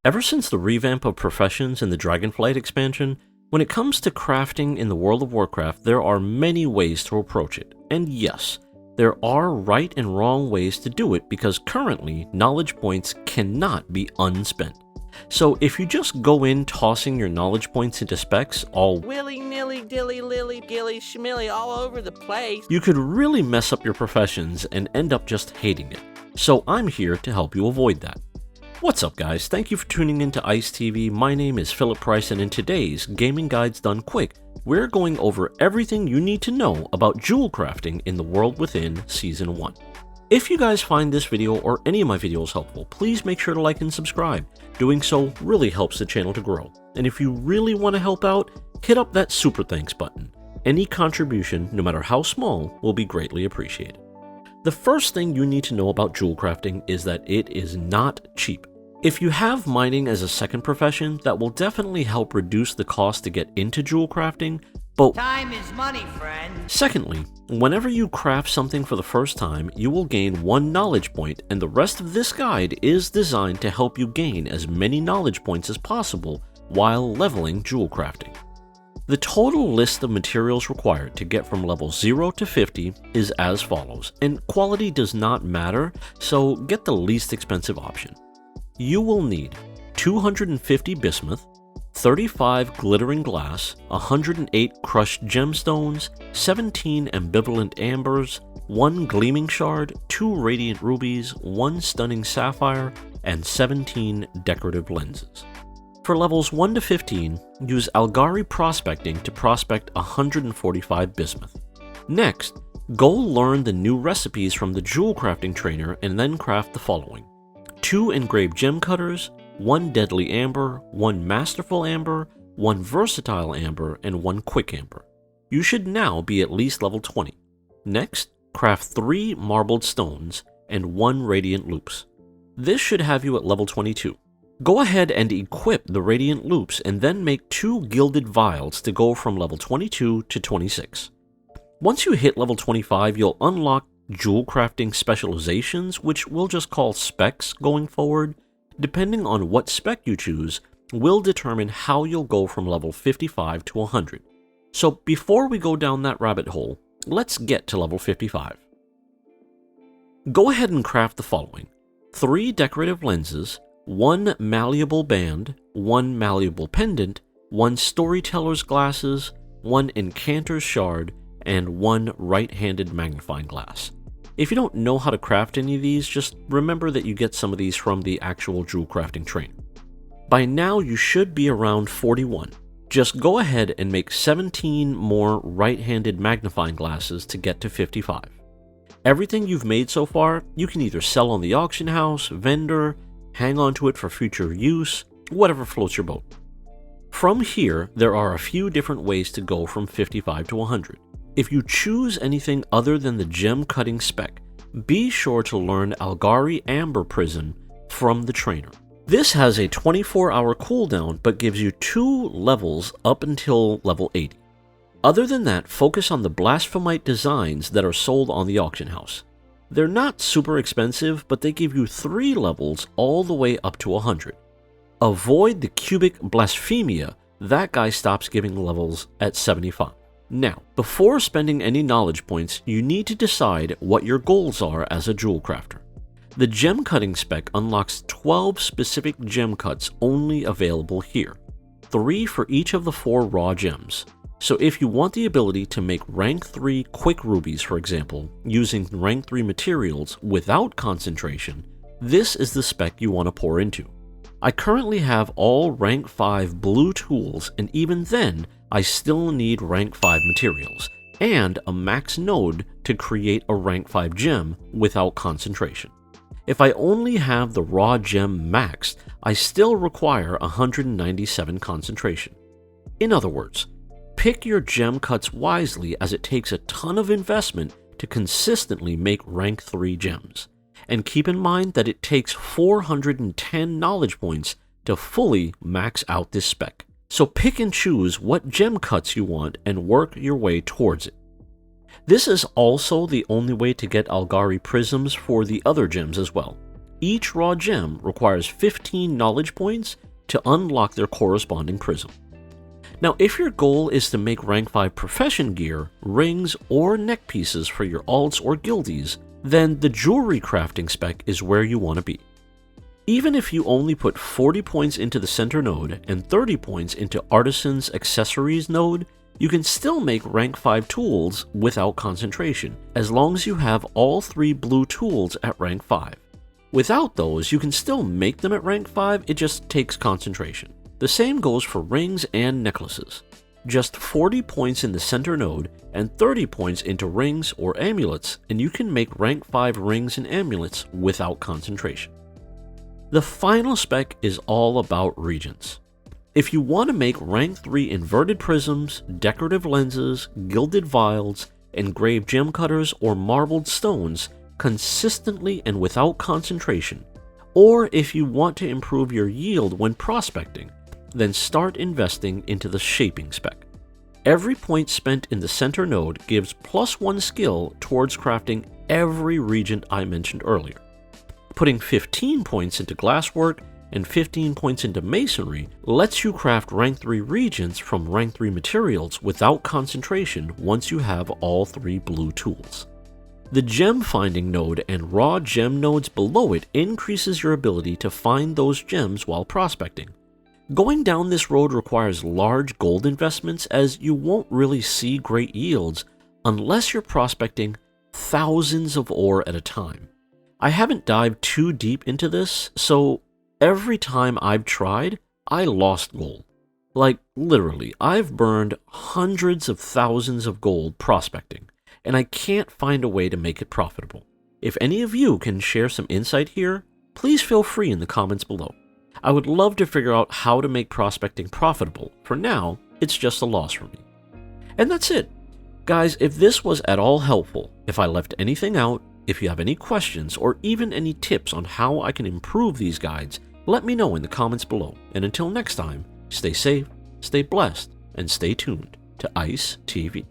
Ever since the revamp of professions in the Dragonflight expansion, when it comes to crafting in the world of Warcraft, there are many ways to approach it. And yes, there are right and wrong ways to do it because currently, knowledge points cannot be unspent. So if you just go in tossing your knowledge points into specs all willy-nilly, dilly-lilly, gilly-schmilly all over the place, you could really mess up your professions and end up just hating it. So I'm here to help you avoid that. What's up guys, thank you for tuning into ICE TV. My name is Philip Price and in today's Gaming Guides Done Quick, we're going over everything you need to know about Jewelcrafting in the World Within Season 1. If you guys find this video or any of my videos helpful, please make sure to like and subscribe. Doing so really helps the channel to grow. And if you really want to help out, hit up that super thanks button. Any contribution, no matter how small, will be greatly appreciated. The first thing you need to know about Jewelcrafting is that it is not cheap. If you have mining as a second profession, that will definitely help reduce the cost to get into Jewelcrafting, but time is money, friend. Secondly, whenever you craft something for the first time, you will gain 1 knowledge point, and the rest of this guide is designed to help you gain as many knowledge points as possible while leveling Jewelcrafting. The total list of materials required to get from level 0 to 50 is as follows, and quality does not matter, so get the least expensive option. You will need 250 bismuth, 35 glittering glass, 108 crushed gemstones, 17 ambivalent ambers, 1 gleaming shard, 2 radiant rubies, 1 stunning sapphire, and 17 decorative lenses. For levels 1 to 15, use Algari prospecting to prospect 145 bismuth. Next, go learn the new recipes from the Jewelcrafting trainer and then craft the following: 2 engraved gem cutters, 1 deadly amber, 1 masterful amber, 1 versatile amber, and 1 quick amber. You should now be at least level 20. Next, craft 3 marbled stones and 1 radiant loops. This should have you at level 22. Go ahead and equip the radiant loops and then make 2 gilded vials to go from level 22 to 26. Once you hit level 25, you'll unlock Jewelcrafting specializations, which we'll just call specs going forward. Depending on what spec you choose, will determine how you'll go from level 55 to 100. So before we go down that rabbit hole, let's get to level 55. Go ahead and craft the following: 3 decorative lenses, 1 malleable band, 1 malleable pendant, 1 storyteller's glasses, 1 enchanter's shard, and 1 right-handed magnifying glass. If you don't know how to craft any of these, just remember that you get some of these from the actual Jewelcrafting trainer. By now you should be around 41. Just go ahead and make 17 more right-handed magnifying glasses to get to 55. Everything you've made so far, you can either sell on the auction house, vendor, hang on to it for future use, whatever floats your boat. From here, there are a few different ways to go from 55 to 100. If you choose anything other than the gem cutting spec, be sure to learn Algari Amber Prison from the trainer. This has a 24-hour cooldown but gives you 2 levels up until level 80. Other than that, focus on the blasphemite designs that are sold on the auction house. They're not super expensive, but they give you 3 levels all the way up to 100. Avoid the cubic blasphemia, that guy stops giving levels at 75. Now, before spending any knowledge points, you need to decide what your goals are as a jewel crafter. The gem cutting spec unlocks 12 specific gem cuts only available here, 3 for each of the 4 raw gems. So if you want the ability to make rank 3 quick rubies, for example, using rank 3 materials without concentration, this is the spec you want to pour into. I currently have all rank 5 blue tools, and even then, I still need rank 5 materials, and a max node to create a rank 5 gem without concentration. If I only have the raw gem maxed, I still require 197 concentration. In other words, pick your gem cuts wisely as it takes a ton of investment to consistently make rank 3 gems. And keep in mind that it takes 410 knowledge points to fully max out this spec. So pick and choose what gem cuts you want and work your way towards it. This is also the only way to get Algari prisms for the other gems as well. Each raw gem requires 15 knowledge points to unlock their corresponding prism. Now, if your goal is to make rank 5 profession gear, rings, or neck pieces for your alts or guildies, then the jewelry crafting spec is where you want to be. Even if you only put 40 points into the center node and 30 points into Artisan's accessories node, you can still make rank 5 tools without concentration, as long as you have all 3 blue tools at rank 5. Without those, you can still make them at rank 5, it just takes concentration. The same goes for rings and necklaces. Just 40 points in the center node and 30 points into rings or amulets, and you can make rank 5 rings and amulets without concentration. The final spec is all about reagents. If you want to make rank 3 inverted prisms, decorative lenses, gilded vials, engraved gem cutters, or marbled stones consistently and without concentration, or if you want to improve your yield when prospecting, then start investing into the shaping spec. Every point spent in the center node gives +1 skill towards crafting every reagent I mentioned earlier. Putting 15 points into glasswork and 15 points into masonry lets you craft rank 3 reagents from rank 3 materials without concentration once you have all 3 blue tools. The gem finding node and raw gem nodes below it increases your ability to find those gems while prospecting. Going down this road requires large gold investments, as you won't really see great yields unless you're prospecting thousands of ore at a time. I haven't dived too deep into this, so every time I've tried, I lost gold. Like, literally, I've burned hundreds of thousands of gold prospecting, and I can't find a way to make it profitable. If any of you can share some insight here, please feel free in the comments below. I would love to figure out how to make prospecting profitable. For now, it's just a loss for me. And that's it. Guys, if this was at all helpful, if I left anything out, if you have any questions or even any tips on how I can improve these guides, let me know in the comments below. And until next time, stay safe, stay blessed, and stay tuned to ICE TV.